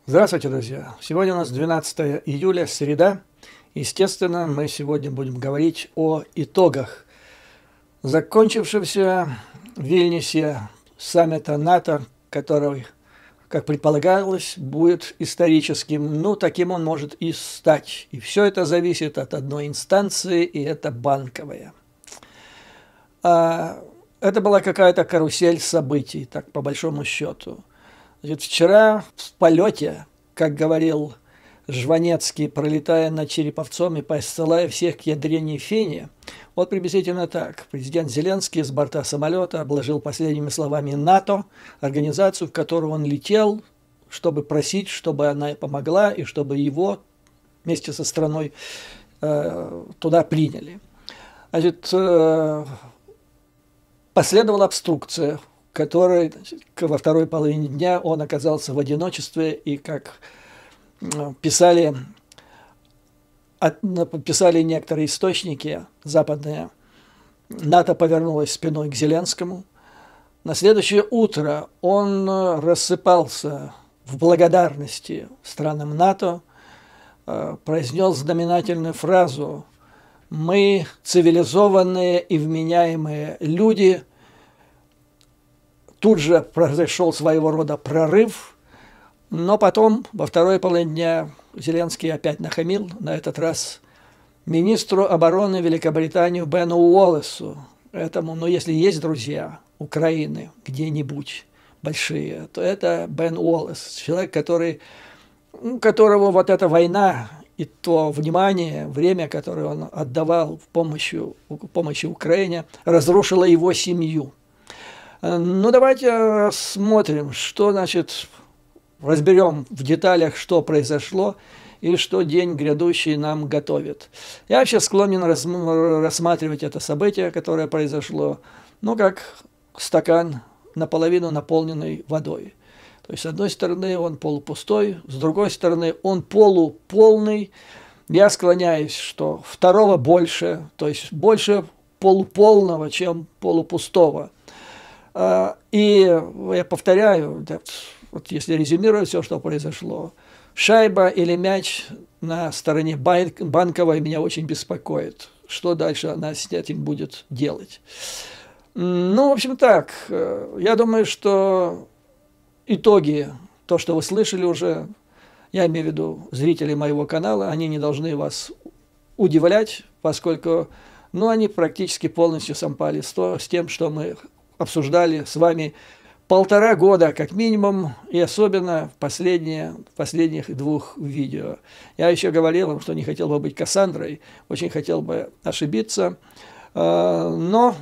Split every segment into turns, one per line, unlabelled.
Здравствуйте, друзья! Сегодня у нас 12 июля, среда. Естественно, мы сегодня будем говорить о итогах закончившегося в Вильнюсе саммита НАТО, который, как предполагалось, будет историческим. Ну, таким он может и стать. И все это зависит от одной инстанции, и это банковая. Это была какая-то карусель событий, так по большому счету. Значит, вчера в полете, как говорил Жванецкий, пролетая над Череповцом и посылая всех к ядрене фене, вот приблизительно так. Президент Зеленский с борта самолета обложил последними словами НАТО, организацию, в которую он летел, чтобы просить, чтобы она помогла и чтобы его вместе со страной туда приняли. Значит, последовала обструкция, который во второй половине дня он оказался в одиночестве, и как писали некоторые источники западные, НАТО повернулась спиной к Зеленскому. На следующее утро он рассыпался в благодарности странам НАТО, произнес знаменательную фразу: «Мы цивилизованные и вменяемые люди». Тут же произошел своего рода прорыв, но потом, во второй половине дня, Зеленский опять нахамил, на этот раз министру обороны Великобритании Бену Уоллесу. Этому, если есть друзья Украины где-нибудь большие, то это Бен Уоллес, человек, которого вот эта война и то внимание, время, которое он отдавал в помощи Украине, разрушило его семью. Ну, давайте рассмотрим, что, значит, разберем в деталях, что произошло и что день грядущий нам готовит. Я вообще склонен рассматривать это событие, которое произошло, ну, как стакан наполовину наполненный водой. То есть, с одной стороны, он полупустой, с другой стороны, он полуполный. Я склоняюсь, что второго больше, то есть больше полуполного, чем полупустого. И я повторяю, вот если резюмировать все, что произошло, шайба или мяч на стороне Банковой меня очень беспокоит. Что дальше она с этим будет делать? Ну, в общем, так. Я думаю, что итоги, то, что вы слышали уже, я имею в виду зрители моего канала, они не должны вас удивлять, поскольку они практически полностью совпали с тем, что мы обсуждали с вами 1,5 года, как минимум, и особенно в последних 2 видео. Я еще говорил вам, что не хотел бы быть Кассандрой, очень хотел бы ошибиться, но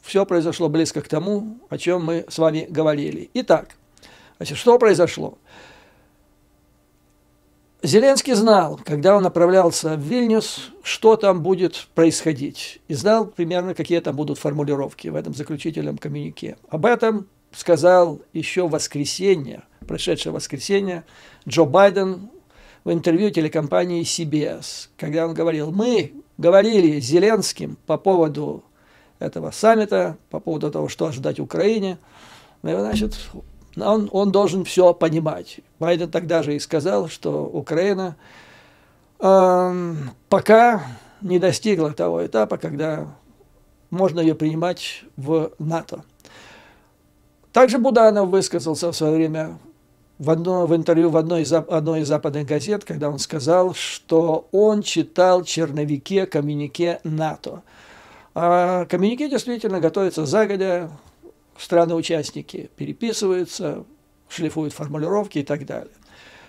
все произошло близко к тому, о чем мы с вами говорили. Итак, значит, что произошло? Зеленский знал, когда он направлялся в Вильнюс, что там будет происходить, и знал примерно, какие там будут формулировки в этом заключительном коммюнике. Об этом сказал еще в воскресенье, прошедшее воскресенье, Джо Байден в интервью телекомпании CBS, когда он говорил: мы говорили с Зеленским по поводу этого саммита, по поводу того, что ожидать Украине, значит, он должен все понимать. Байден тогда же и сказал, что Украина пока не достигла того этапа, когда можно ее принимать в НАТО. Также Буданов высказался в свое время в интервью в одной из западных газет, когда он сказал, что он читал черновики коммюнике НАТО. А коммюнике действительно готовится загодя, страны-участники переписываются, шлифуют формулировки и так далее.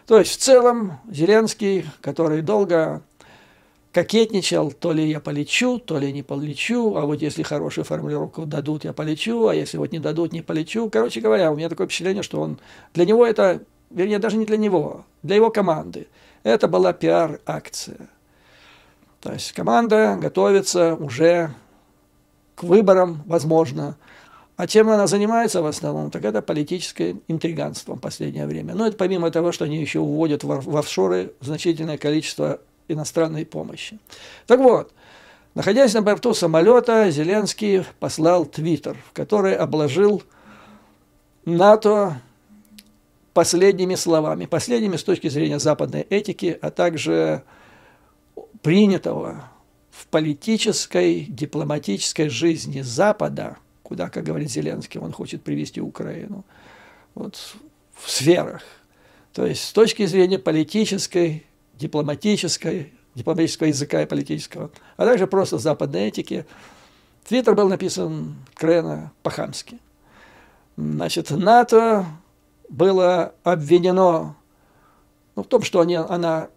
То есть, в целом, Зеленский, который долго кокетничал, то ли я полечу, то ли не полечу, а вот если хорошую формулировку дадут, я полечу, а если вот не дадут, не полечу. Короче говоря, у меня такое впечатление, что для него это, вернее, даже не для него, для его команды, это была пиар-акция. То есть, команда готовится уже к выборам, возможно. А чем она занимается в основном, так это политическим интриганством в последнее время. Но это помимо того, что они еще уводят в офшоры значительное количество иностранной помощи. Так вот, находясь на борту самолета, Зеленский послал твиттер, в который обложил НАТО последними словами, последними с точки зрения западной этики, а также принятого в политической, дипломатической жизни Запада, куда, как говорит Зеленский, он хочет привести Украину, вот, в сферах. То есть с точки зрения политической, дипломатического языка и политического, а также просто западной этики, твиттер был написан откровенно по-хамски. Значит, НАТО было обвинено в том, что она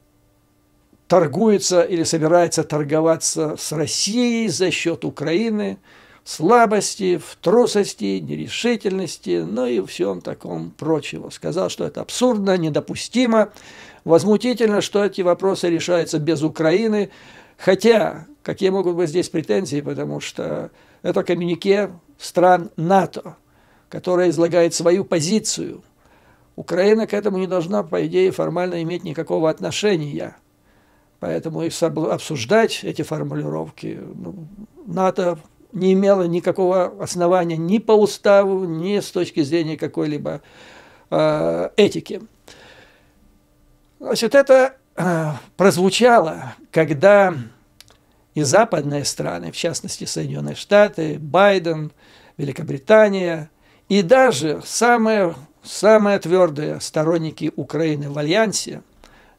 торгуется или собирается торговаться с Россией за счет Украины, в слабости, в трусости, нерешительности, ну и всем таком прочего. Сказал, что это абсурдно, недопустимо, возмутительно, что эти вопросы решаются без Украины. Хотя, какие могут быть здесь претензии, потому что это коммюнике стран НАТО, которое излагает свою позицию. Украина к этому не должна, по идее, формально иметь никакого отношения. Поэтому обсуждать эти формулировки НАТО не имело никакого основания ни по уставу, ни с точки зрения какой-либо этики. Значит, это прозвучало, когда и западные страны, в частности Соединенные Штаты, Байден, Великобритания, и даже самые твердые сторонники Украины в Альянсе,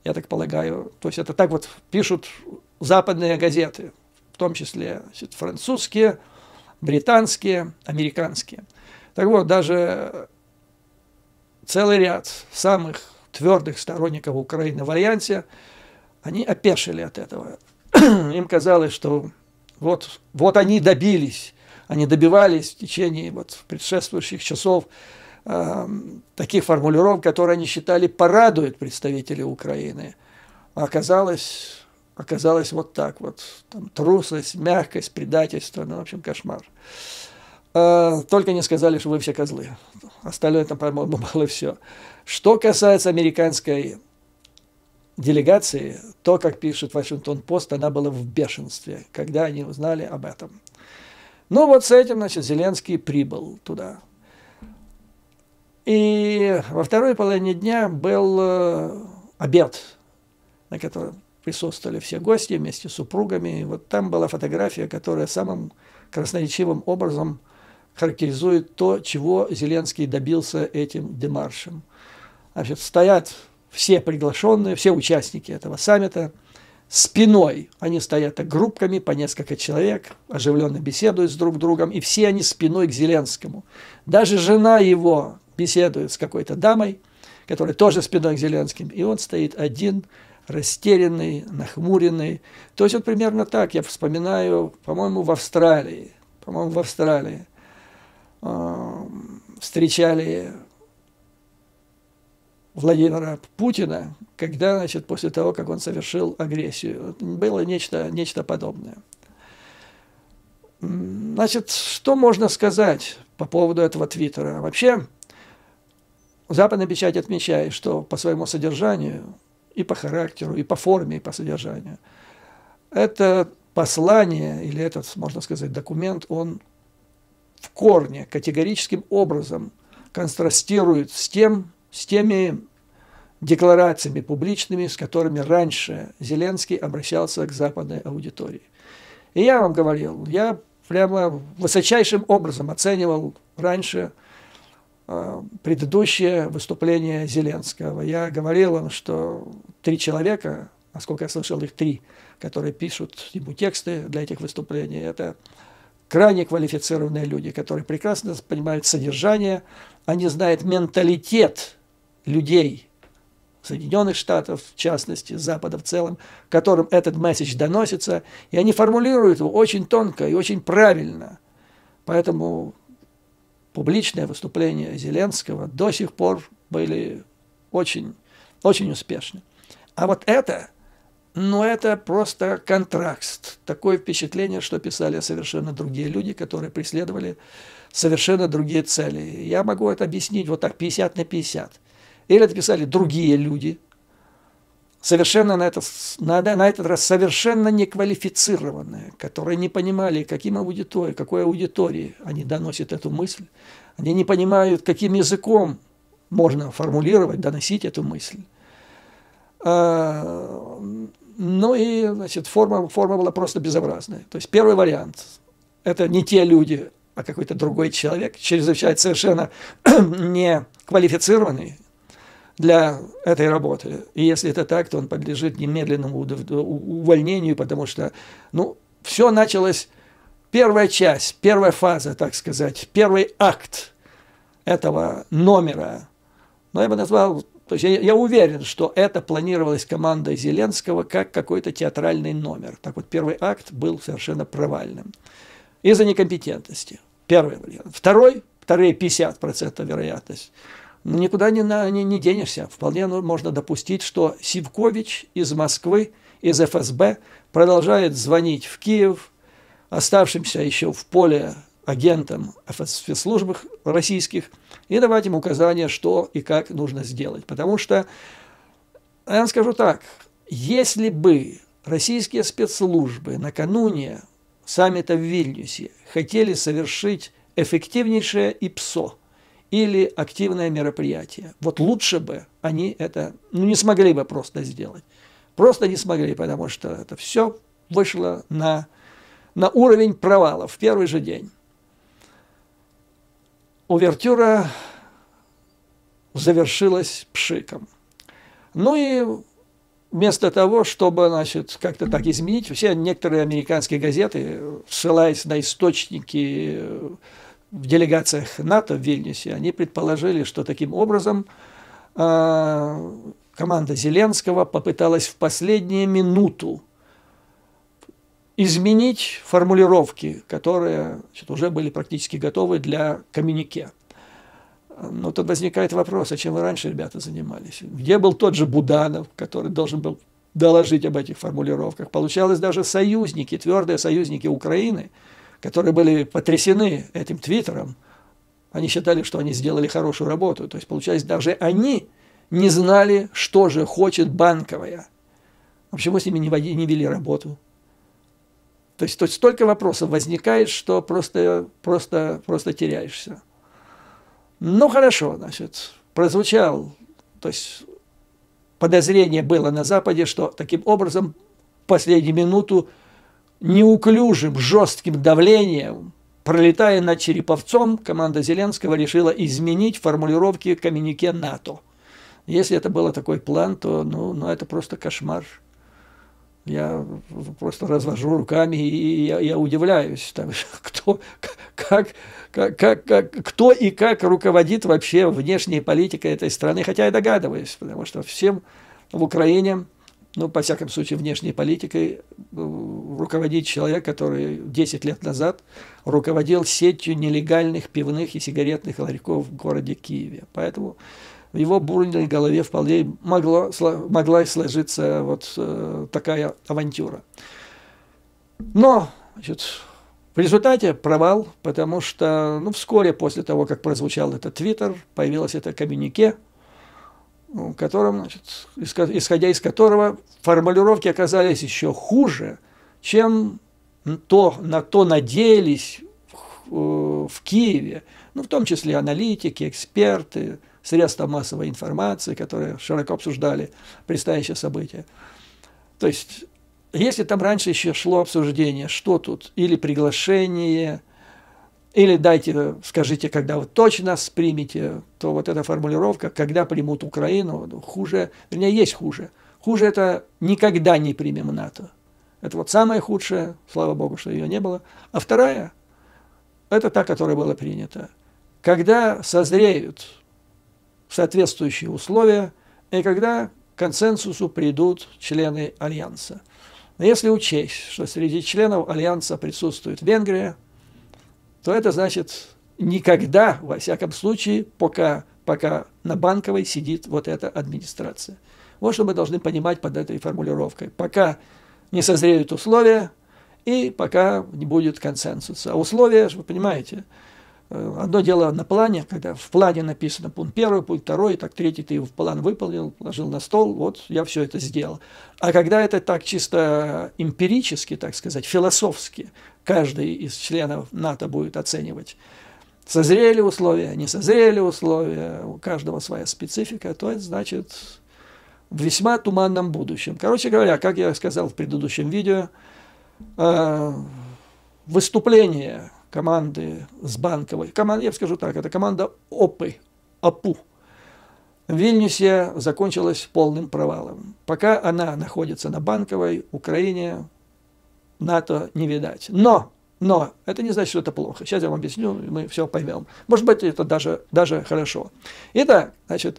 я так полагаю, то есть это так вот пишут западные газеты, в том числе французские, британские, американские. Так вот, даже целый ряд самых твердых сторонников Украины в Альянсе, они опешили от этого. Им казалось, что вот они добились, они добивались в течение предшествующих часов таких формулировок, которые они считали порадуют представителей Украины. А оказалось вот так вот. Там трусость, мягкость, предательство, в общем, кошмар. Только не сказали, что вы все козлы. Остальное там, по-моему, было все. Что касается американской делегации, то, как пишет Вашингтон-Пост, она была в бешенстве, когда они узнали об этом. Ну вот с этим, значит, Зеленский прибыл туда. И во второй половине дня был обед, на котором присутствовали все гости вместе с супругами. И вот там была фотография, которая самым красноречивым образом характеризует то, чего Зеленский добился этим демаршем. Значит, стоят все приглашенные, все участники этого саммита, спиной. Они стоят так группками, по несколько человек, оживленно беседуют с друг другом, и все они спиной к Зеленскому. Даже жена его беседует с какой-то дамой, которая тоже спиной к Зеленскому, и он стоит один, растерянный, нахмуренный. То есть вот примерно так я вспоминаю, по-моему, в Австралии. Встречали Владимира Путина, когда, значит, после того, как он совершил агрессию. Было нечто подобное. Значит, что можно сказать по поводу этого твиттера? Вообще, западная печать отмечает, что по своему содержанию, и по характеру, и по форме, и по содержанию, это послание, или этот, можно сказать, документ, он в корне категорическим образом контрастирует с теми декларациями публичными, с которыми раньше Зеленский обращался к западной аудитории. И я вам говорил, я прямо высочайшим образом оценивал раньше предыдущее выступление Зеленского. Я говорил вам, что 3 человека, насколько я слышал, их 3, которые пишут ему тексты для этих выступлений, это крайне квалифицированные люди, которые прекрасно понимают содержание, они знают менталитет людей Соединенных Штатов, в частности, Запада в целом, которым этот месседж доносится, и они формулируют его очень тонко и очень правильно. Поэтому публичные выступления Зеленского до сих пор были очень, очень успешны. А вот это просто контраст. Такое впечатление, что писали совершенно другие люди, которые преследовали совершенно другие цели. Я могу это объяснить вот так 50 на 50. Или это писали другие люди, совершенно на этот раз совершенно неквалифицированные, которые не понимали, какой аудитории они доносят эту мысль. Они не понимают, каким языком можно формулировать, доносить эту мысль. Ну и, значит, форма была просто безобразная. То есть первый вариант – это не те люди, а какой-то другой человек, чрезвычайно совершенно не квалифицированный для этой работы. И если это так, то он подлежит немедленному увольнению, потому что, ну, все началось, первая часть, первая фаза, так сказать, первый акт этого номера. Но я бы назвал, то есть я уверен, что это планировалось командой Зеленского как какой-то театральный номер. Так вот, первый акт был совершенно провальным. Из-за некомпетентности. Первый вариант. Вторые 50% вероятность. Никуда не денешься. Вполне можно допустить, что Сивкович из Москвы, из ФСБ продолжает звонить в Киев, оставшимся еще в поле агентам спецслужб российских, и давать им указания, что и как нужно сделать. Потому что, я вам скажу так, если бы российские спецслужбы накануне саммита в Вильнюсе хотели совершить эффективнейшее ИПСО или активное мероприятие, вот лучше бы они это не смогли бы просто сделать. Просто не смогли, потому что это все вышло на уровень провала в первый же день. Увертюра завершилась пшиком. Ну и вместо того, чтобы, значит, как-то так изменить, некоторые американские газеты, ссылаясь на источники в делегациях НАТО в Вильнюсе, они предположили, что таким образом команда Зеленского попыталась в последнюю минуту изменить формулировки, которые, значит, уже были практически готовы для коммюнике. Но тут возникает вопрос, а чем вы раньше, ребята, занимались? Где был тот же Буданов, который должен был доложить об этих формулировках? Получалось, даже союзники, твердые союзники Украины, которые были потрясены этим твиттером, они считали, что они сделали хорошую работу. То есть, получается, даже они не знали, что же хочет Банковая. А почему с ними не вели работу? То есть столько вопросов возникает, что просто теряешься. Ну, хорошо, значит, прозвучал, то есть подозрение было на Западе, что таким образом в последнюю минуту неуклюжим, жестким давлением, пролетая над Череповцом, команда Зеленского решила изменить формулировки коммюнике НАТО. Если это был такой план, то ну, это просто кошмар. Я просто развожу руками, и я удивляюсь, там, кто и как руководит вообще внешней политикой этой страны. Хотя я догадываюсь, потому что всем в Украине, ну, по всяком случае, внешней политикой руководит человек, который 10 лет назад руководил сетью нелегальных пивных и сигаретных ларьков в городе Киеве. Поэтому в его бурной голове вполне могла сложиться вот такая авантюра. Но, значит, в результате провал, потому что вскоре после того, как прозвучал этот твиттер, появилось это коммюнике, в котором, значит, исходя из которого формулировки оказались еще хуже, чем на то надеялись в Киеве, в том числе аналитики, эксперты, средства массовой информации, которые широко обсуждали предстоящее событие. То есть, если там раньше еще шло обсуждение, что тут, или приглашение, или скажите, когда вы точно нас примете, то вот эта формулировка, когда примут Украину, хуже, вернее, есть хуже. Хуже это никогда не примем НАТО. Это вот самое худшее, слава богу, что ее не было. А вторая, это та, которая была принята. Когда созреют соответствующие условия, и когда к консенсусу придут члены Альянса. Но если учесть, что среди членов Альянса присутствует Венгрия, то это значит никогда, во всяком случае, пока на Банковой сидит вот эта администрация. Вот что мы должны понимать под этой формулировкой. Пока не созреют условия и пока не будет консенсуса. А условия, вы понимаете, одно дело на плане, когда в плане написано пункт 1, пункт 2, так 3 ты в план выполнил, положил на стол, вот я все это сделал. А когда это так чисто эмпирически, так сказать, философски, каждый из членов НАТО будет оценивать, созрели условия, не созрели условия, у каждого своя специфика, то это значит в весьма туманном будущем. Короче говоря, как я сказал в предыдущем видео, выступление команды с Банковой, я скажу так, это команда ОПУ, в Вильнюсе закончилась полным провалом. Пока она находится на Банковой, Украине НАТО не видать. Но это не значит, что это плохо. Сейчас я вам объясню, мы все поймем. Может быть, это даже хорошо. Итак, значит,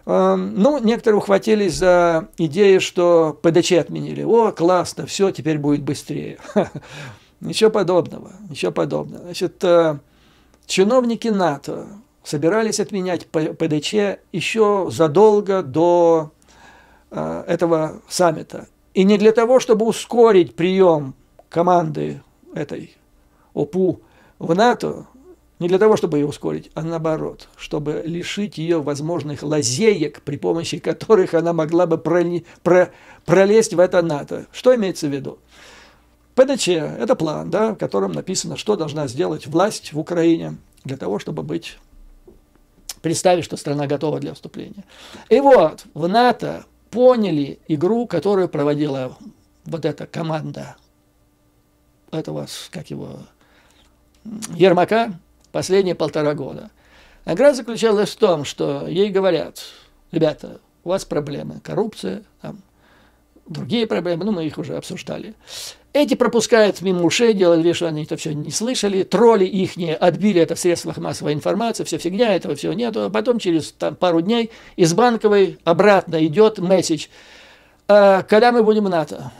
некоторые ухватились за идею, что ПДЧ отменили. О, классно, все, теперь будет быстрее. Ничего подобного. Значит, чиновники НАТО собирались отменять ПДЧ еще задолго до этого саммита. И не для того, чтобы ускорить прием команды этой ОПУ в НАТО, не для того, чтобы ее ускорить, а наоборот, чтобы лишить ее возможных лазеек, при помощи которых она могла бы пролезть в это НАТО. Что имеется в виду? ПДЧ – это план, да, в котором написано, что должна сделать власть в Украине для того, чтобы представить, что страна готова для вступления. И вот в НАТО поняли игру, которую проводила вот эта команда этого, Ермака последние 1,5 года. Игра заключалась в том, что ей говорят: ребята, у вас проблемы, коррупция, там, другие проблемы, мы их уже обсуждали. Эти пропускают мимо ушей, делали вид, что они это все не слышали, тролли ихние отбили это в средствах массовой информации, все фигня, этого всего нету. А потом через пару дней из Банковой обратно идет месседж: когда мы будем в НАТО?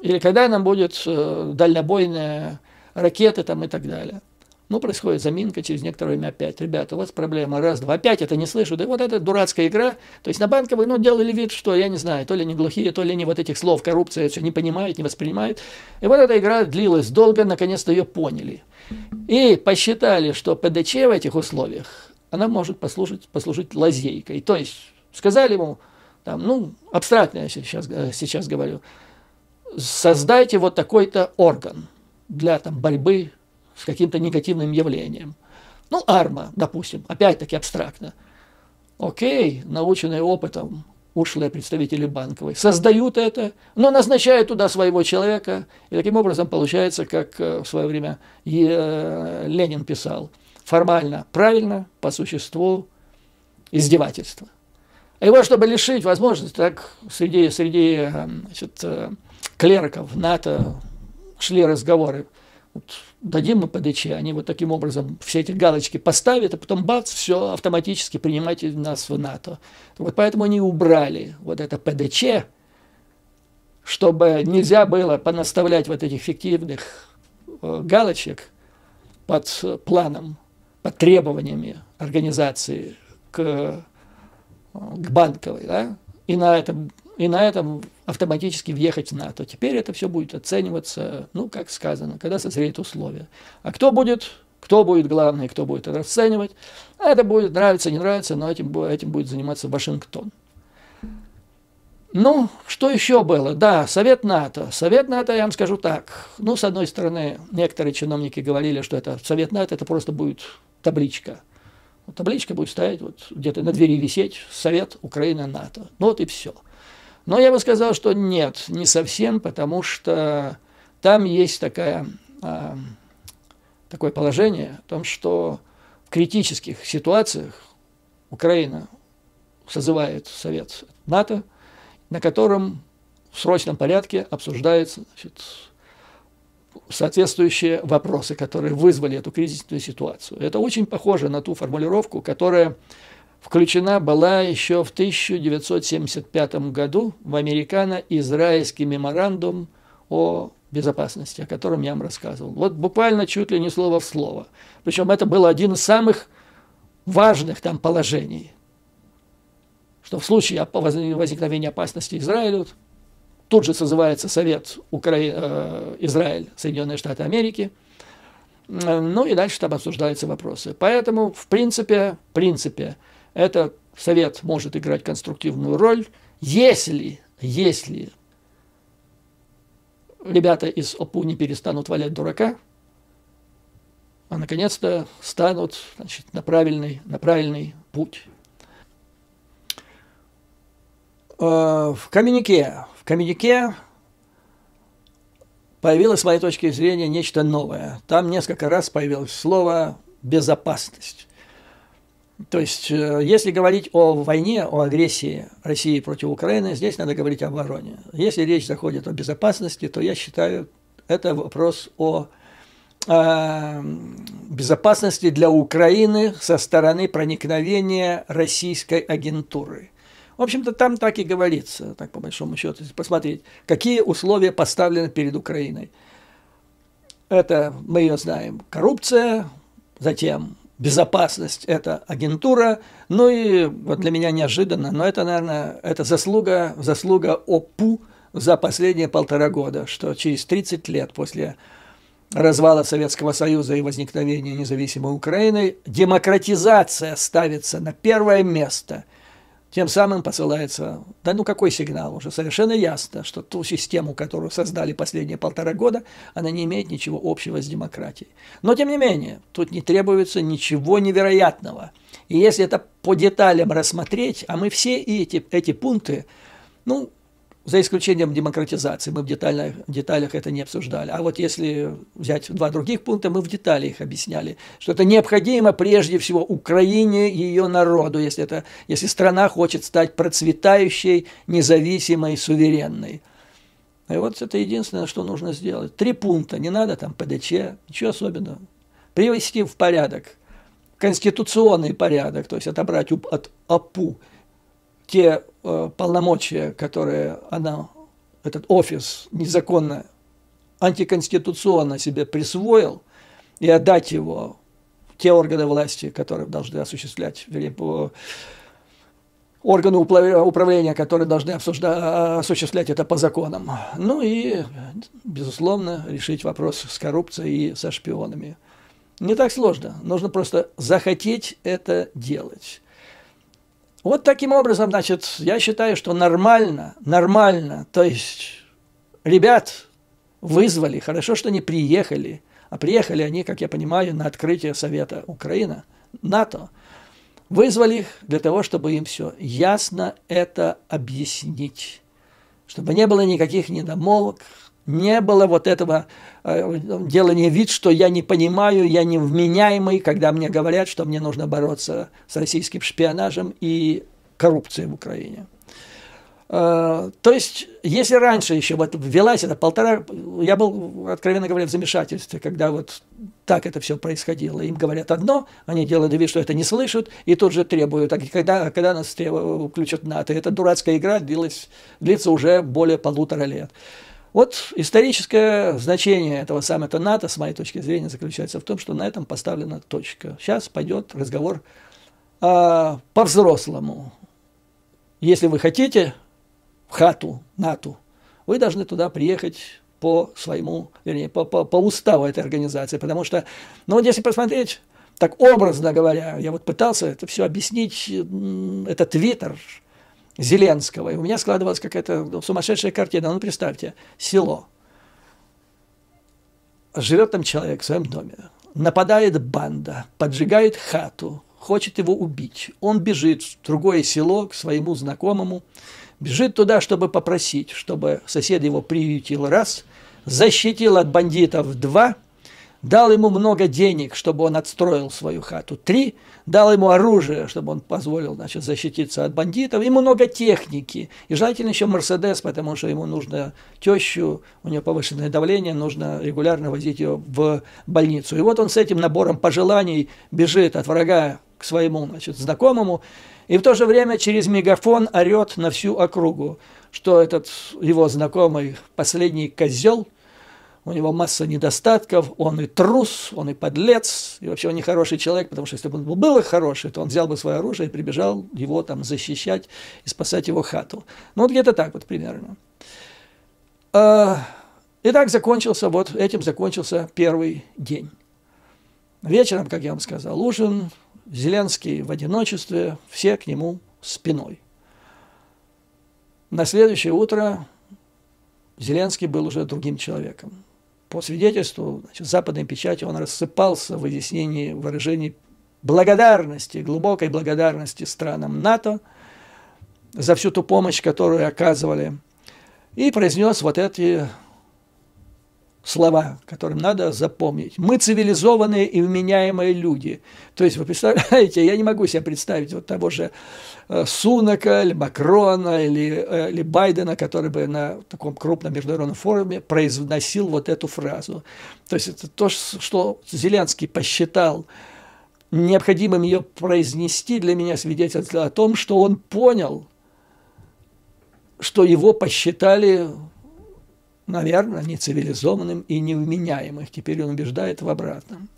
Или когда нам будет дальнобойные ракеты там, и так далее. Происходит заминка, через некоторое время опять: ребята, у вас проблема, раз, два, опять это не слышу. Да вот эта дурацкая игра. То есть на Банковой, делали вид, что, я не знаю, то ли не глухие, то ли не вот этих слов, коррупция, все не понимают, не воспринимают. И вот эта игра длилась долго, наконец-то ее поняли. И посчитали, что ПДЧ в этих условиях, она может послужить лазейкой. То есть сказали ему, абстрактно я сейчас говорю, создайте вот такой-то орган для борьбы с каким-то негативным явлением. АРМА, допустим, опять-таки абстрактно. Окей, наученные опытом ушлые представители Банковой создают это, но назначают туда своего человека, и таким образом получается, как в свое время Ленин писал: формально правильно, по существу издевательство. И вот, чтобы лишить возможности, так среди клериков НАТО шли разговоры: дадим мы ПДЧ, они вот таким образом все эти галочки поставят, а потом бац, все, автоматически принимайте нас в НАТО. Вот поэтому они убрали вот это ПДЧ, чтобы нельзя было понаставлять вот этих фиктивных галочек под планом, под требованиями организации к Банковой, да? И на этом автоматически въехать в НАТО. Теперь это все будет оцениваться, как сказано, когда созреют условия. А кто будет главный, кто будет это оценивать, это будет нравиться, не нравиться, но этим будет заниматься Вашингтон. Что еще было? Да, Совет НАТО. Совет НАТО, я вам скажу так. С одной стороны, некоторые чиновники говорили, что Совет НАТО это просто будет табличка. Табличка будет стоять где-то на двери висеть: Совет Украина-НАТО. И все. Но я бы сказал, что нет, не совсем, потому что там есть такое положение о том, что в критических ситуациях Украина созывает Совет НАТО, на котором в срочном порядке обсуждаются соответствующие вопросы, которые вызвали эту кризисную ситуацию. Это очень похоже на ту формулировку, которая включена была еще в 1975 году в американо-израильский меморандум о безопасности, о котором я вам рассказывал. Буквально чуть ли не слово в слово. Причем это было один из самых важных там положений, что в случае возникновения опасности Израилю тут же созывается Совет Израиль, Соединенные Штаты Америки, и дальше там обсуждаются вопросы. Поэтому, в принципе, этот Совет может играть конструктивную роль, если ребята из ОПУ не перестанут валять дурака, а наконец-то станут, значит, на правильный путь. В коммюнике появилось, с моей точки зрения, нечто новое. Там несколько раз появилось слово «безопасность». То есть, если говорить о войне, о агрессии России против Украины, здесь надо говорить о обороне. Если речь заходит о безопасности, то я считаю, это вопрос о безопасности для Украины со стороны проникновения российской агентуры. В общем-то, там так и говорится, так по большому счету, если посмотреть, какие условия поставлены перед Украиной. Это, мы ее знаем, коррупция, затем безопасность – это агентура, ну и вот для меня неожиданно, но это, наверное, это заслуга ОПУ за последние 1,5 года, что через 30 лет после развала Советского Союза и возникновения независимой Украины демократизация ставится на первое место. Тем самым посылается, да ну какой сигнал, уже совершенно ясно, что ту систему, которую создали последние 1,5 года, она не имеет ничего общего с демократией. Но тем не менее, тут не требуется ничего невероятного. И если это по деталям рассмотреть, а мы все эти пункты, ну, за исключением демократизации, мы в деталях это не обсуждали. А вот если взять 2 других пункта, мы в деталях их объясняли, что это необходимо прежде всего Украине и ее народу, если страна хочет стать процветающей, независимой, суверенной. И вот это единственное, что нужно сделать. 3 пункта, не надо там ПДЧ, ничего особенного. Привести в порядок, конституционный порядок, то есть отобрать от ОПУ те полномочия, которые этот офис незаконно, антиконституционно себе присвоил, и отдать его в те органы власти, которые должны осуществлять, вернее, органы управления, которые должны осуществлять это по законам. Ну и, безусловно, решить вопрос с коррупцией и со шпионами. Не так сложно, нужно просто захотеть это делать. Вот таким образом, значит, я считаю, что нормально, то есть ребят вызвали, хорошо, что не приехали, а приехали они, как я понимаю, на открытие Совета Украина, НАТО, вызвали их для того, чтобы им все ясно это объяснить, чтобы не было никаких недомолвок, не было вот этого делания вид, что я не понимаю, я невменяемый, когда мне говорят, что мне нужно бороться с российским шпионажем и коррупцией в Украине. То есть, если раньше еще вот ввелась это 1,5, я был, откровенно говоря, в замешательстве, когда вот так это все происходило. Им говорят одно, они делают вид, что это не слышат, и тут же требуют. А когда нас включат в НАТО, эта дурацкая игра длится уже более 1,5 лет. Вот историческое значение этого саммита НАТО, с моей точки зрения, заключается в том, что на этом поставлена точка. Сейчас пойдет разговор по-взрослому. Если вы хотите в хату НАТО, вы должны туда приехать по своему, вернее, по уставу этой организации. Потому что, ну вот если посмотреть, так образно говоря, я вот пытался это все объяснить, это Твиттер Зеленского, и у меня складывалась какая-то сумасшедшая картина. Ну, представьте, село. Живет там человек в своем доме, нападает банда, поджигает хату, хочет его убить. Он бежит в другое село к своему знакомому, бежит туда, чтобы попросить, чтобы сосед его приютил раз, защитил от бандитов 2, дал ему много денег, чтобы он отстроил свою хату 3, дал ему оружие, чтобы он позволил, значит, защититься от бандитов, и много техники, и желательно еще Мерседес, потому что ему нужно тещу, у нее повышенное давление, нужно регулярно возить ее в больницу. И вот он с этим набором пожеланий бежит от врага к своему, значит, знакомому, и в то же время через мегафон орет на всю округу, что этот его знакомый последний козел, у него масса недостатков, он и трус, он и подлец, и вообще он не хороший человек, потому что если бы он был хороший, то он взял бы свое оружие и прибежал его там защищать и спасать его хату. Ну вот где-то так вот примерно. И так этим закончился первый день. Вечером, как я вам сказал, ужин, Зеленский в одиночестве, все к нему спиной. На следующее утро Зеленский был уже другим человеком. по свидетельству, значит, западной печати, он рассыпался в изъяснении выражений благодарности, глубокой благодарности странам НАТО за всю ту помощь, которую оказывали, и произнес вот эти слова, которым надо запомнить. Мы цивилизованные и вменяемые люди. То есть, вы представляете, я не могу себе представить вот того же Сунака, или Макрона, или Байдена, который бы на таком крупном международном форуме произносил вот эту фразу. То есть, это то, что Зеленский посчитал необходимым ее произнести, для меня свидетельствует о том, что он понял, что его посчитали, наверное, нецивилизованным и невменяемым. Теперь он убеждает в обратном.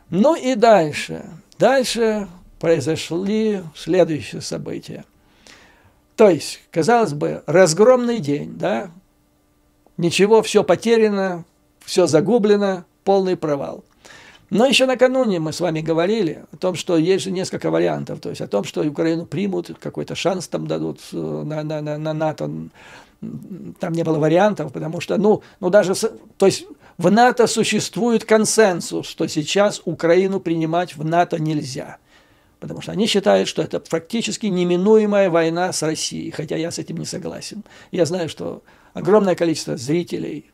Ну и дальше. Дальше произошли следующие события. То есть, казалось бы, разгромный день, да? Ничего, все потеряно, все загублено, полный провал. Но еще накануне мы с вами говорили о том, что есть же несколько вариантов, то есть о том, что Украину примут, какой-то шанс там дадут на НАТО. Там не было вариантов, потому что, то есть в НАТО существует консенсус, что сейчас Украину принимать в НАТО нельзя, потому что они считают, что это практически неминуемая война с Россией, хотя я с этим не согласен. Я знаю, что огромное количество зрителей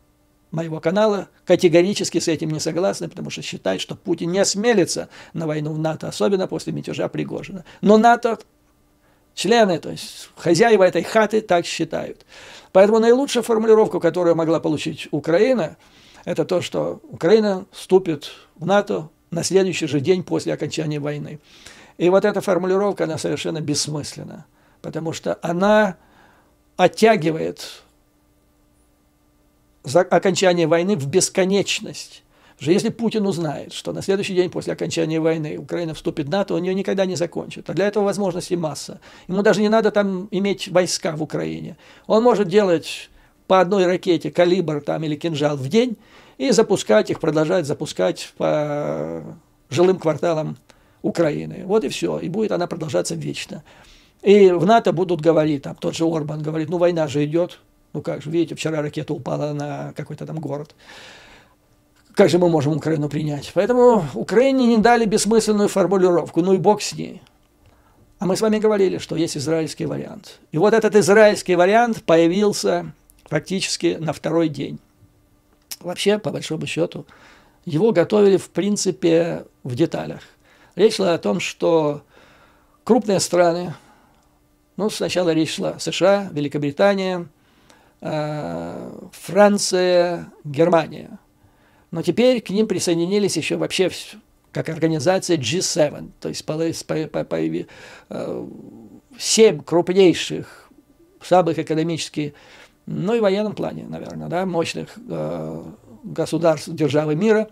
моего канала категорически с этим не согласны, потому что считают, что Путин не осмелится на войну в НАТО, особенно после мятежа Пригожина. Но НАТО, члены, то есть хозяева этой хаты так считают. Поэтому наилучшая формулировка, которую могла получить Украина, это то, что Украина вступит в НАТО на следующий же день после окончания войны. И вот эта формулировка, она совершенно бессмысленна, потому что она оттягивает за окончание войны в бесконечность. Если Путин узнает, что на следующий день после окончания войны Украина вступит в НАТО, он ее никогда не закончит. А для этого возможностей масса. Ему даже не надо там иметь войска в Украине. Он может делать по одной ракете «Калибр» там, или «Кинжал» в день и запускать их, продолжать запускать по жилым кварталам Украины. Вот и все. И будет она продолжаться вечно. И в НАТО будут говорить, там тот же Орбан говорит, война же идет. Как же, видите, вчера ракета упала на какой-то там город. Как же мы можем Украину принять? Поэтому Украине не дали бессмысленную формулировку, и бог с ней. А мы с вами говорили, что есть израильский вариант. И вот этот израильский вариант появился практически на второй день. Вообще, по большому счету, его готовили, в принципе, в деталях. Речь шла о том, что крупные страны, сначала речь шла о США, Великобритания, Франция, Германия. Но теперь к ним присоединились еще вообще как организация G7, то есть 7 крупнейших, самых экономически, и в военном плане, наверное, да, мощных государств, державы мира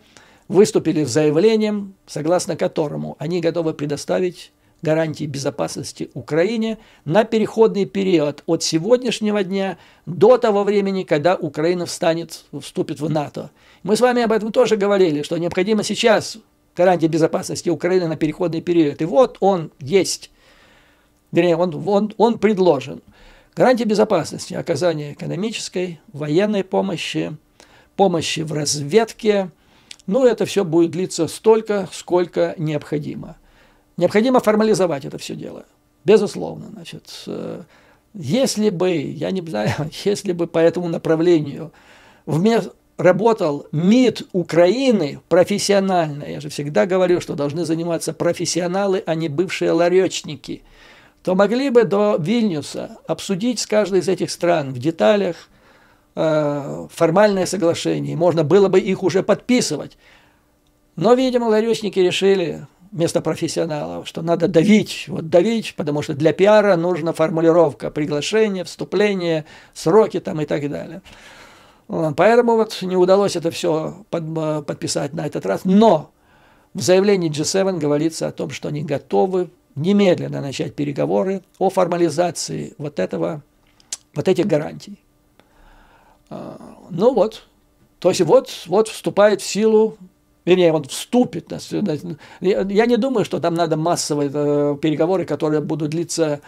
выступили с заявлением, согласно которому они готовы предоставить гарантии безопасности Украине на переходный период от сегодняшнего дня до того времени, когда Украина вступит в НАТО. Мы с вами об этом тоже говорили, что необходимо сейчас гарантия безопасности Украины на переходный период. И вот он есть, вернее, он предложен. Гарантия безопасности, оказание экономической, военной помощи, помощи в разведке. Это все будет длиться столько, сколько необходимо. Необходимо формализовать это все дело, безусловно. Значит, если бы, я не знаю, если бы по этому направлению работал МИД Украины профессионально, я же всегда говорю, что должны заниматься профессионалы, а не бывшие ларечники, то могли бы до Вильнюса обсудить с каждой из этих стран в деталях формальное соглашение. Можно было бы их уже подписывать. Но, видимо, ларечники решили вместо профессионалов, что надо давить, потому что для пиара нужна формулировка, приглашение, вступление, сроки там и так далее. Поэтому не удалось это все подписать на этот раз. Но в заявлении G7 говорится о том, что они готовы немедленно начать переговоры о формализации вот этих гарантий. То есть вот вступает в силу, вернее, он вступит. Я не думаю, что там надо массовые переговоры, которые будут длиться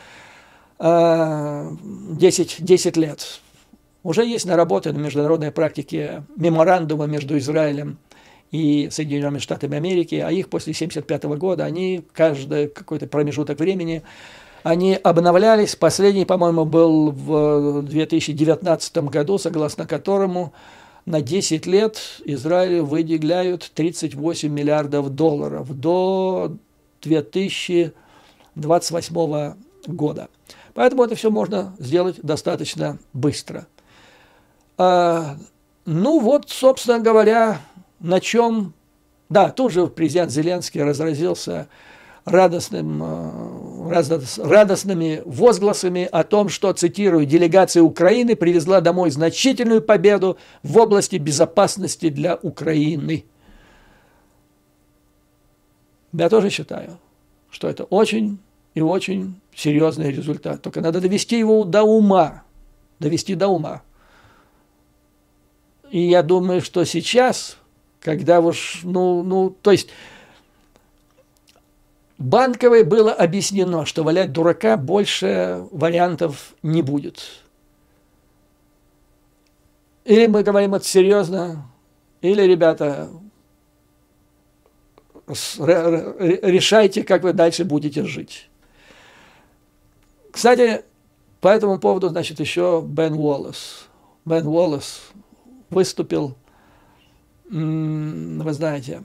10 лет. Уже есть наработаны в международной практике меморандумы между Израилем и Соединенными Штатами Америки, а их после 1975 года, они каждый какой-то промежуток времени, они обновлялись. Последний, по-моему, был в 2019 году, согласно которому на 10 лет Израилю выделяют 38 миллиардов долларов до 2028 года. Поэтому это все можно сделать достаточно быстро. Ну вот, собственно говоря, на чем... Да, тут же президент Зеленский разразился радостными возгласами о том, что, цитирую, делегация Украины привезла домой значительную победу в области безопасности для Украины. Я тоже считаю, что это очень и очень серьезный результат. Только надо довести его до ума. Довести до ума. И я думаю, что сейчас, когда уж, то есть... Банковой было объяснено, что валять дурака больше вариантов не будет. Или мы говорим это серьезно, или, ребята, решайте, как вы дальше будете жить. Кстати, по этому поводу, значит, еще Бен Уоллес. Бен Уоллес выступил, вы знаете...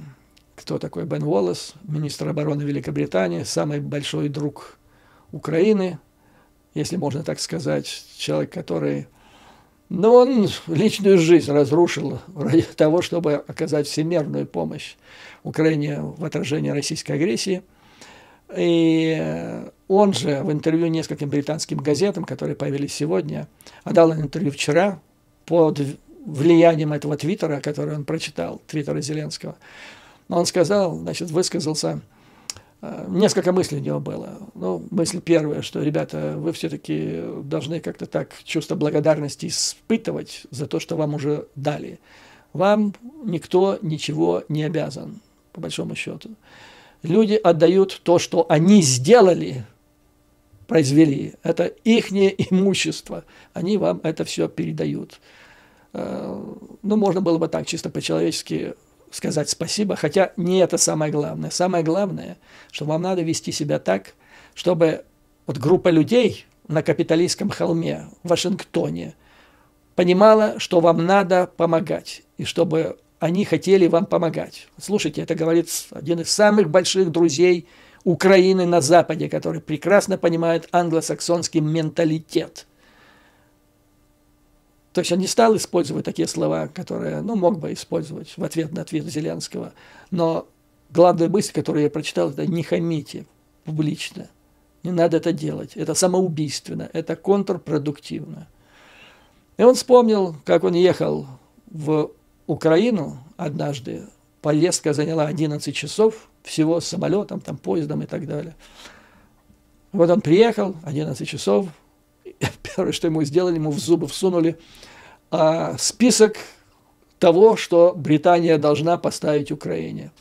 Кто такой Бен Уоллес, министр обороны Великобритании, самый большой друг Украины, если можно так сказать, человек, который, он личную жизнь разрушил ради того, чтобы оказать всемирную помощь Украине в отражении российской агрессии. И он же в интервью нескольким британским газетам, которые появились сегодня, дал интервью вчера под влиянием этого твиттера, который он прочитал, твиттера Зеленского. Он сказал, значит, высказался, несколько мыслей у него было. Мысль первая, что, ребята, вы все-таки должны как-то так чувство благодарности испытывать за то, что вам уже дали. Вам никто ничего не обязан, по большому счету. Люди отдают то, что они сделали, произвели. Это ихнее имущество. Они вам это все передают. Можно было бы так, чисто по-человечески сказать спасибо, хотя не это самое главное. Самое главное, что вам надо вести себя так, чтобы вот группа людей на Капитолийском холме в Вашингтоне понимала, что вам надо помогать, и чтобы они хотели вам помогать. Слушайте, это говорит один из самых больших друзей Украины на Западе, который прекрасно понимает англосаксонский менталитет. То есть он не стал использовать такие слова, которые, мог бы использовать в ответ на ответ Зеленского. Но главная мысль, которую я прочитал, это не хамите публично. Не надо это делать. Это самоубийственно, это контрпродуктивно. И он вспомнил, как он ехал в Украину однажды. Поездка заняла 11 часов всего с самолетом, поездом и так далее. Вот он приехал, 11 часов. Первое, что ему сделали, ему в зубы всунули список того, что Британия должна поставить Украине.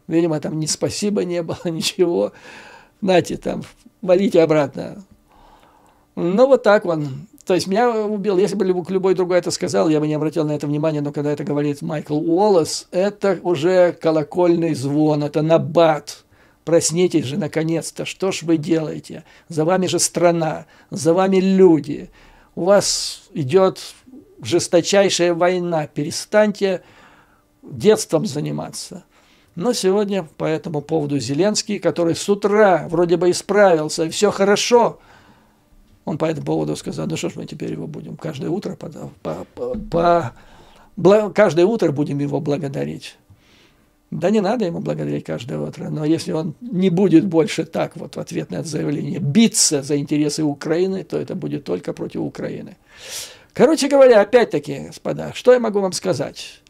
Видимо, там ни спасибо не было, ничего. Знаете, валите обратно. Вот так он. То есть меня убил. Если бы любой другой это сказал, я бы не обратил на это внимания, но когда это говорит Майкл Уоллес, это уже колокольный звон, это набат. Проснитесь же, наконец-то, что ж вы делаете? За вами же страна, за вами люди. У вас идет жесточайшая война, перестаньте детством заниматься. Но сегодня по этому поводу Зеленский, который с утра вроде бы исправился, и все хорошо, он по этому поводу сказал, что ж мы теперь его будем каждое утро, каждое утро будем его благодарить. Да не надо ему благодарить каждое утро, но если он не будет больше так в ответ на это заявление биться за интересы Украины, то это будет только против Украины. Короче говоря, опять-таки, господа, что я могу вам сказать?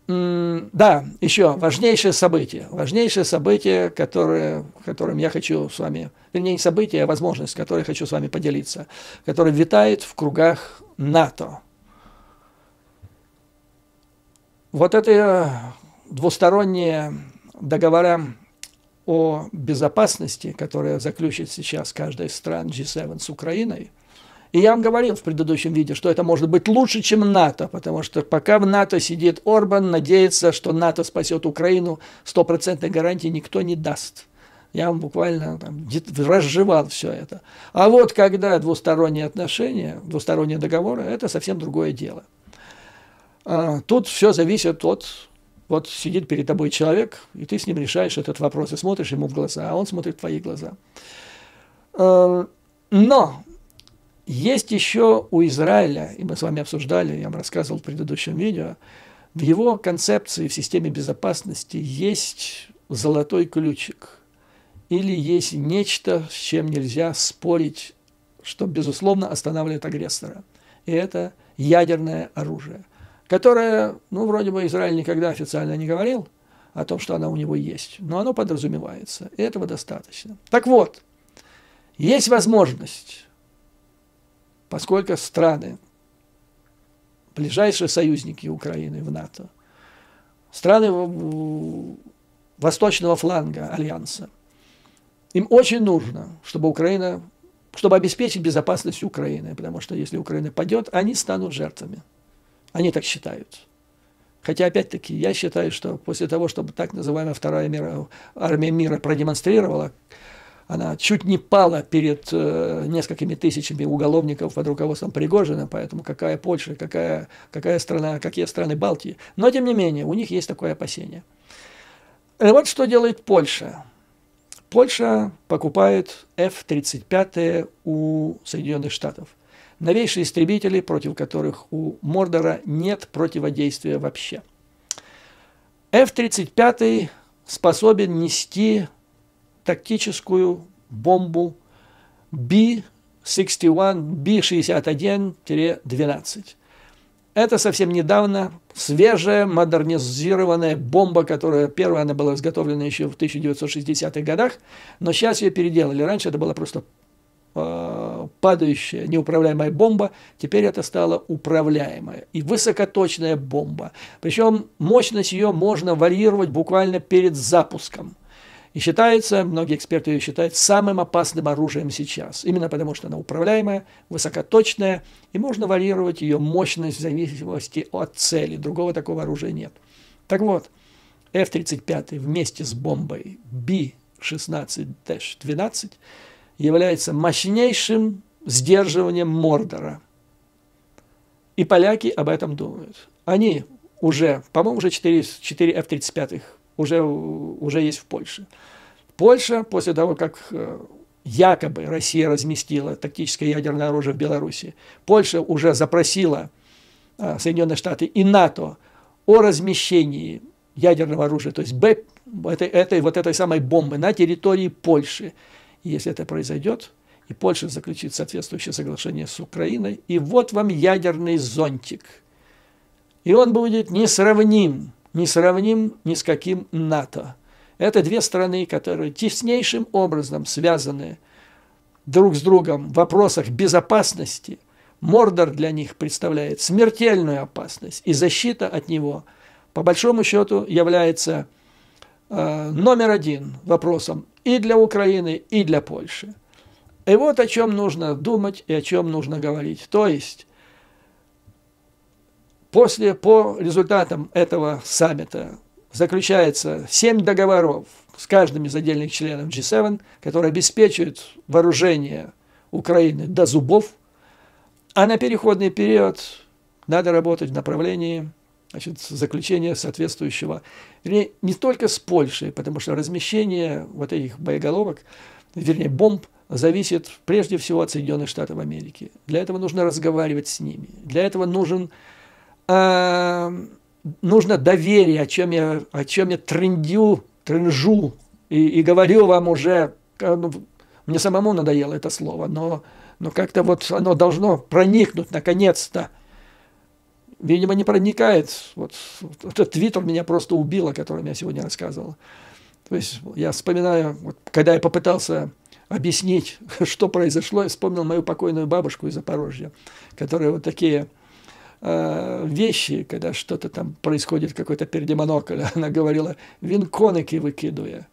Да, еще важнейшее событие, которым я хочу с вами, вернее, не событие, а возможность, которой я хочу с вами поделиться, которое витает в кругах НАТО. Вот это двусторонние договора о безопасности, которые заключит сейчас каждая из стран G7 с Украиной, И я вам говорил в предыдущем видео, что это может быть лучше, чем НАТО, потому что пока в НАТО сидит Орбан, надеется, что НАТО спасет Украину, 100% гарантии никто не даст. Я вам буквально там разжевал все это. А вот когда двусторонние отношения, двусторонние договоры, это совсем другое дело. Тут все зависит от... Вот сидит перед тобой человек, и ты с ним решаешь этот вопрос, и смотришь ему в глаза, а он смотрит в твои глаза. Но есть еще у Израиля, и мы с вами обсуждали, я вам рассказывал в предыдущем видео, в его концепции, в системе безопасности есть золотой ключик. Или есть нечто, с чем нельзя спорить, что, безусловно, останавливает агрессора. И это ядерное оружие, которое, ну, вроде бы Израиль никогда официально не говорил о том, что оно у него есть, но оно подразумевается, и этого достаточно. Так вот, есть возможность, поскольку страны, ближайшие союзники Украины в НАТО, страны восточного фланга Альянса, им очень нужно, чтобы Украина, чтобы обеспечить безопасность Украины, потому что если Украина падет, они станут жертвами. Они так считают. Хотя, опять-таки, я считаю, что после того, чтобы так называемая Вторая армия мира продемонстрировала, она чуть не пала перед несколькими тысячами уголовников под руководством Пригожина, поэтому какая Польша, какая страна, какие страны Балтии. Но, тем не менее, у них есть такое опасение. И вот что делает Польша. Польша покупает F-35 у Соединенных Штатов. Новейшие истребители, против которых у Мордора нет противодействия вообще. F-35 способен нести тактическую бомбу B-61-12. Это совсем недавно свежая, модернизированная бомба, которая первая, она была изготовлена еще в 1960-х годах, но сейчас ее переделали. Раньше это была просто падающая, неуправляемая бомба, теперь это стала управляемая и высокоточная бомба. Причем мощность ее можно варьировать буквально перед запуском. И считается, многие эксперты ее считают самым опасным оружием сейчас. Именно потому, что она управляемая, высокоточная, и можно варьировать ее мощность в зависимости от цели. Другого такого оружия нет. Так вот, F-35 вместе с бомбой B-16-12 является мощнейшим сдерживанием Мордора. И поляки об этом думают. Они уже, по-моему, уже 4 F-35 уже есть в Польше. Польша, после того, как якобы Россия разместила тактическое ядерное оружие в Беларуси, Польша уже запросила Соединенные Штаты и НАТО о размещении ядерного оружия, то есть этой самой бомбы на территории Польши. И если это произойдет, и Польша заключит соответствующее соглашение с Украиной, и вот вам ядерный зонтик. И он будет несравним ни с каким НАТО. Это две страны, которые теснейшим образом связаны друг с другом в вопросах безопасности. Мордор для них представляет смертельную опасность, и защита от него, по большому счету, является номер один вопросом и для Украины, и для Польши. И вот о чем нужно думать и о чем нужно говорить. То есть, по результатам этого саммита заключается 7 договоров с каждым из отдельных членов G7, которые обеспечивают вооружение Украины до зубов, а на переходный период надо работать в направлении заключения соответствующего, не только с Польшей, потому что размещение вот этих боеголовок, вернее бомб, зависит прежде всего от Соединенных Штатов Америки. Для этого нужно разговаривать с ними. Для этого нужно доверие, о чем я трынжу и говорю вам уже, мне самому надоело это слово, но как-то вот оно должно проникнуть наконец-то. Видимо, не проникает. Вот этот твиттер меня просто убил, о котором я сегодня рассказывал. То есть я вспоминаю, вот, когда я попытался объяснить, что произошло, я вспомнил мою покойную бабушку из Запорожья, которая вот такие вещи, когда что-то там происходит, какой-то пердемонокль, она говорила, він коники викидує.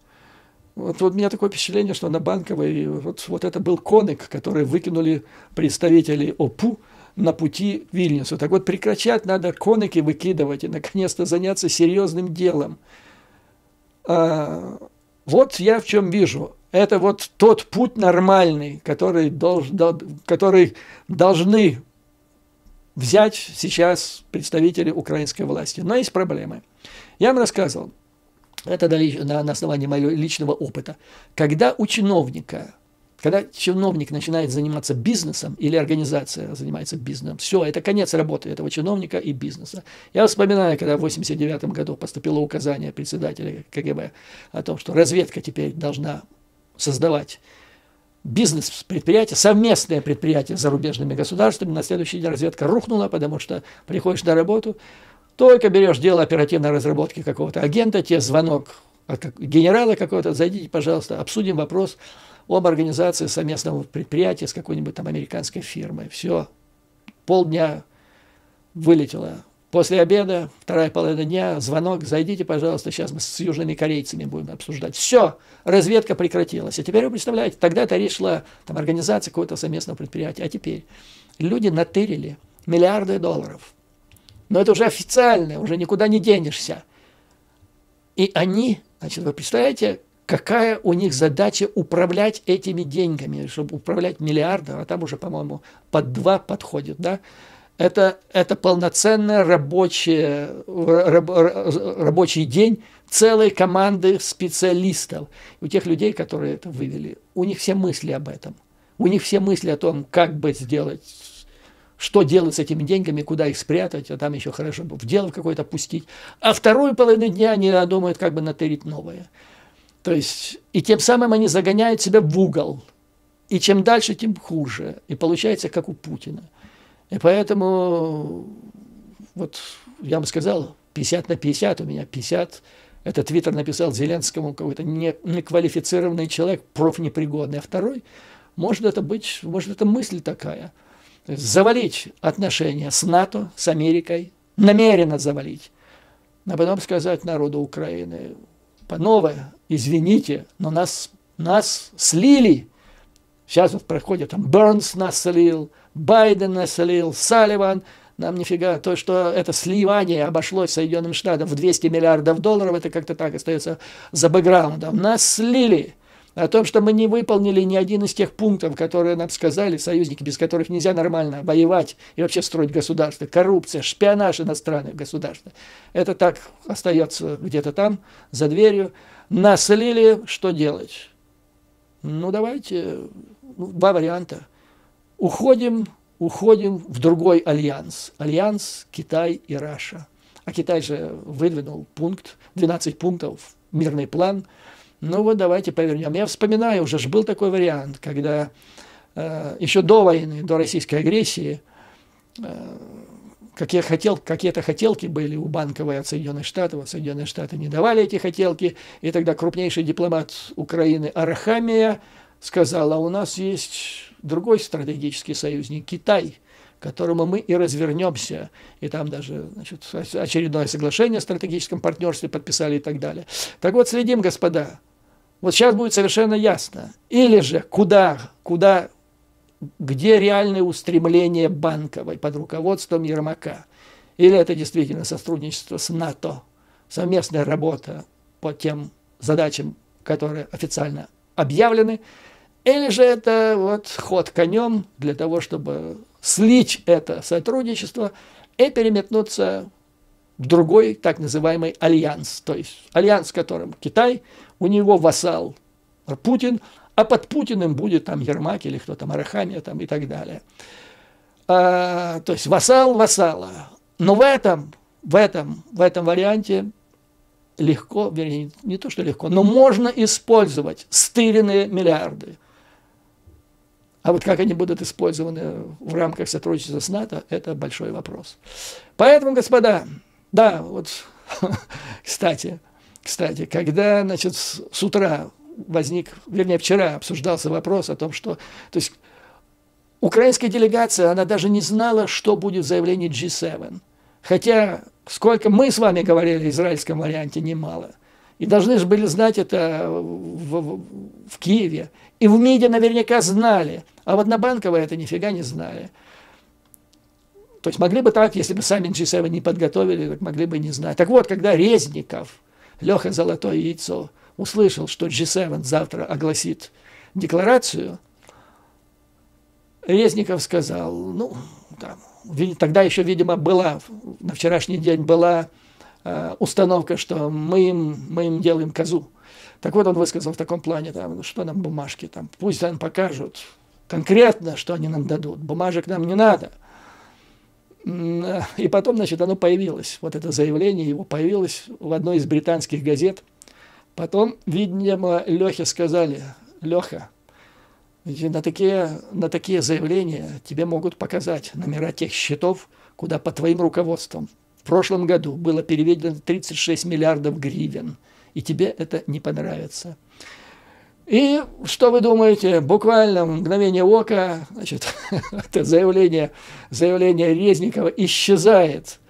Вот у меня такое впечатление, что на Банковой вот это был конек, который выкинули представители ОПУ на пути к Вильнюсу. Так вот, прекращать надо конеки выкидывать и, наконец-то, заняться серьезным делом. Вот я в чем вижу. Это вот тот путь нормальный, который должны взять сейчас представители украинской власти. Но есть проблемы. Я вам рассказывал, это на основании моего личного опыта. Когда чиновник начинает заниматься бизнесом, или организация занимается бизнесом, все, это конец работы этого чиновника и бизнеса. Я вспоминаю, когда в 1989 году поступило указание председателя КГБ о том, что разведка теперь должна создавать бизнес-предприятия, совместные предприятия с зарубежными государствами. На следующий день разведка рухнула, потому что приходишь на работу, только берешь дело оперативной разработки какого-то агента, тебе звонок от генерала какого-то, зайдите, пожалуйста, обсудим вопрос об организации совместного предприятия с какой-нибудь там американской фирмой. Все, полдня вылетело. После обеда, вторая половина дня, звонок, зайдите, пожалуйста, сейчас мы с южными корейцами будем обсуждать. Все, разведка прекратилась. А теперь вы представляете, тогда-то речь шла там организация какого-то совместного предприятия, а теперь люди натырили миллиарды долларов. Но это уже официально, уже никуда не денешься. И они, значит, вы представляете, какая у них задача управлять этими деньгами, чтобы управлять миллиардом, а там уже, по-моему, под 2 подходит, да? Это полноценный рабочий день целой команды специалистов. У тех людей, которые это вывели, у них все мысли об этом. У них все мысли о том, как бы сделать, что делать с этими деньгами, куда их спрятать, а там еще хорошо бы в дело какое-то пустить. А вторую половину дня они думают, как бы натырить новое. То есть, и тем самым они загоняют себя в угол. И чем дальше, тем хуже. И получается, как у Путина. И поэтому, вот я вам сказал, 50/50 у меня, 50. Это Твиттер написал Зеленскому, какой-то неквалифицированный человек, профнепригодный. А второй, может это мысль такая. То есть завалить отношения с НАТО, с Америкой, намеренно завалить. А потом сказать народу Украины: панове, извините, но нас слили. Сейчас вот проходит, там Бернс нас слил, Байден нас слил, Салливан. Нам нифига, то, что это сливание обошлось Соединенным Штатам в 200 миллиардов долларов, это как-то так остается за бэкграундом. Нас слили. О том, что мы не выполнили ни один из тех пунктов, которые нам сказали союзники, без которых нельзя нормально воевать и вообще строить государство. Коррупция, шпионаж иностранных государств. Это так остается где-то там, за дверью. Нас слили, что делать? Ну, давайте, 2 варианта. Уходим в другой альянс. Альянс Китай и Раша. А Китай же выдвинул 12 пунктов, мирный план. Ну вот давайте повернем. Я вспоминаю, уже был такой вариант, когда еще до войны, до российской агрессии, какие-то хотелки были у Банковой от Соединенных Штатов. Соединенные Штаты не давали эти хотелки. И тогда крупнейший дипломат Украины Арахамия сказал: а у нас есть другой стратегический союзник, Китай, к которому мы и развернемся. И там даже, значит, очередное соглашение о стратегическом партнерстве подписали и так далее. Так вот, следим, господа. Вот сейчас будет совершенно ясно. Или же где реальное устремление Банковой под руководством Ермака. Или это действительно сотрудничество с НАТО, совместная работа по тем задачам, которые официально объявлены. Или же это вот ход конем для того, чтобы слить это сотрудничество и переметнуться в другой так называемый альянс. То есть альянс, в котором Китай, у него вассал Путин, а под Путиным будет там Ермак или кто там, Арахамия там и так далее. То есть вассал вассала. Но в этом варианте легко, вернее, не то, что легко, но можно использовать стыренные миллиарды. А вот как они будут использованы в рамках сотрудничества с НАТО, это большой вопрос. Поэтому, господа, да, вот, кстати, когда, значит, с утра вчера обсуждался вопрос о том, что, то есть, украинская делегация, она даже не знала, что будет в заявлении G7. Хотя, сколько мы с вами говорили о израильском варианте, немало. И должны же были знать это в Киеве. И в МИДе наверняка знали. А вот на Банково это нифига не знали. То есть могли бы так, если бы сами G7 не подготовили, так могли бы не знать. Так вот, когда Резников, Леха Золотое Яйцо, услышал, что G7 завтра огласит декларацию, Резников сказал, ну, там, тогда еще, видимо, была, на вчерашний день была установка, что мы им делаем козу. Так вот, он высказал в таком плане, там, ну, что нам бумажки, там, пусть нам покажут конкретно, что они нам дадут. Бумажек нам не надо. И потом, значит, оно появилось, вот это заявление его появилось в одной из британских газет. Потом, видимо, Лехе сказали, Леха, на такие заявления тебе могут показать номера тех счетов, куда по твоим руководством в прошлом году было переведено 36 миллиардов гривен, и тебе это не понравится. И что вы думаете? Буквально в мгновение ока, значит, это заявление Резникова исчезает,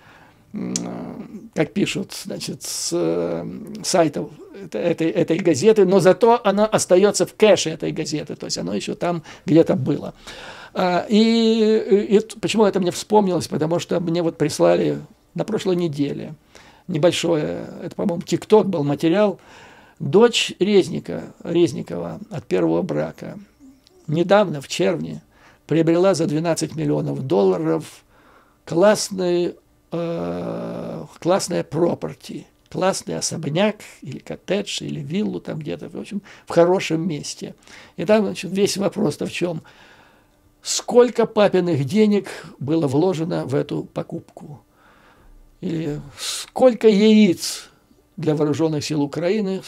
как пишут, значит, с сайтов этой газеты, но зато оно остается в кэше этой газеты, то есть оно еще там где-то было. И почему это мне вспомнилось? Потому что мне вот прислали на прошлой неделе небольшое, это, по-моему, ТикТок был материал. Дочь Резникова от первого брака недавно, в червне, приобрела за 12 миллионов долларов классное property, классный особняк или коттедж, или виллу там где-то, в общем, в хорошем месте. И там, значит, весь вопрос-то в чем? Сколько папиных денег было вложено в эту покупку? Или сколько яиц для вооруженных сил Украины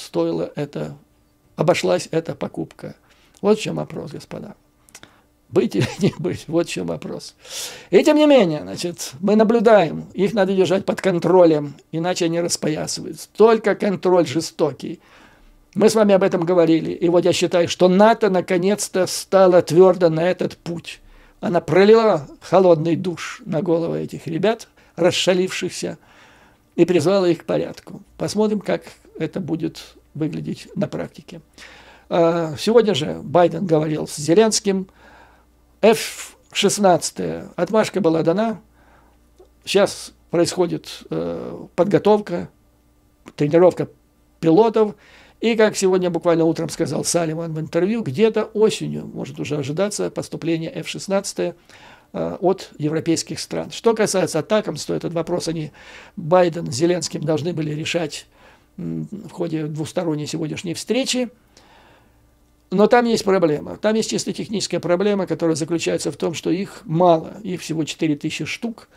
обошлась эта покупка? Вот в чем вопрос, господа. Быть или не быть, вот в чем вопрос. И тем не менее, значит, мы наблюдаем, их надо держать под контролем, иначе они распоясываются. Только контроль жестокий. Мы с вами об этом говорили. И вот я считаю, что НАТО наконец-то стала твердо на этот путь. Она пролила холодный душ на головы этих ребят, расшалившихся, и призвала их к порядку. Посмотрим, как это будет выглядеть на практике. Сегодня же Байден говорил с Зеленским. F-16 отмашка была дана. Сейчас происходит подготовка, тренировка пилотов. И, как сегодня буквально утром сказал Салливан в интервью, где-то осенью может уже ожидаться поступление F-16 от европейских стран. Что касается атакамс, то этот вопрос Байден с Зеленским должны были решать в ходе двусторонней сегодняшней встречи. Но там есть проблема. Там есть чисто техническая проблема, которая заключается в том, что их мало. Их всего 4000 штук.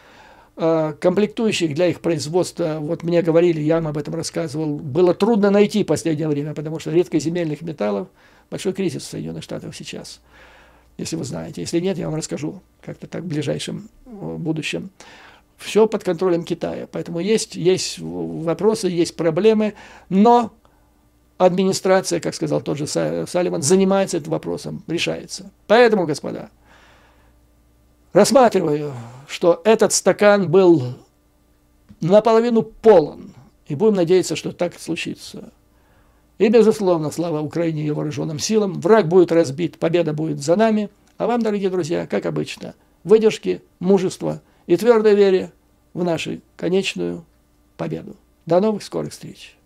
Комплектующих для их производства, вот мне говорили, я вам об этом рассказывал, было трудно найти в последнее время, потому что редкоземельных металлов, большой кризис в Соединенных Штатах сейчас, если вы знаете. Если нет, я вам расскажу как-то так в ближайшем будущем. Все под контролем Китая. Поэтому есть вопросы, есть проблемы, но администрация, как сказал тот же Салливан, занимается этим вопросом, решается. Поэтому, господа, рассматриваю, что этот стакан был наполовину полон, и будем надеяться, что так случится. И, безусловно, слава Украине и вооруженным силам, враг будет разбит, победа будет за нами, а вам, дорогие друзья, как обычно, выдержки, мужества и твердой вере в нашу конечную победу. До новых скорых встреч!